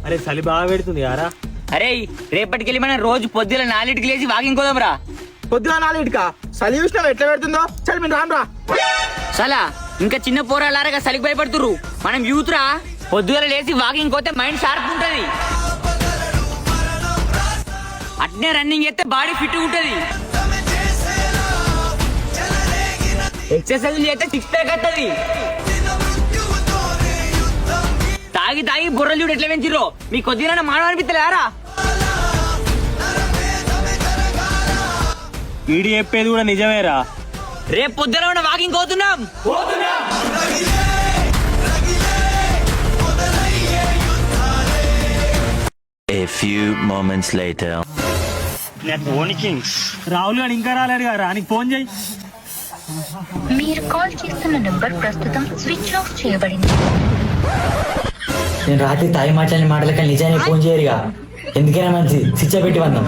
అరే చలి బాగా పెడుతుంది యారా. అరే రేపటికెళ్ళి మనం రోజు పొద్దున 4కి లేచి వాకింగ్ కోదాంరా. పొద్దున 4కా? చలి చూసినా ఎట్లా పెడుతుందో. చలి మీరు రాను రా. సలా ఇంకా చిన్న పోరాలారగా చలికి భయపడుతుర్రు. మనం యూత్ రా, పొద్దుగల లేచి వాకింగ్ పోతే మైండ్ షార్ప్ ఉంటది. అట్నే రన్నింగ్ చేస్తే బాడీ ఫిట్ ఉంటది. ఎక్సర్సైజ్ చేస్తే 6 ప్యాక్ వస్తుంది. తాగి తాగి బుర్రలు చూడు ఎట్లా పెంచిర్రో. మీ కొద్దిగా మానవ అనిపిస్తలేరా? వీడి చెప్పేది కూడా నిజమేరా. రేపు పొద్దున వాకింగ్ పోతున్నాం. A few moments later. Rahul గారు ఇంకా రాలేడు కదా, నీకు ఫోన్ చేయి. మీరు కాల్ చేస్తున్న నంబర్ ప్రస్తుతం స్విచ్ ఆఫ్ చేయబడింది. నేను రాత్రి తాయి మాట్లాడిన మాటలకి నిజాన్ని ఫోన్ చేయరుగా. ఎందుకైనా మంచి శిక్ష పెట్టి వన్నాం.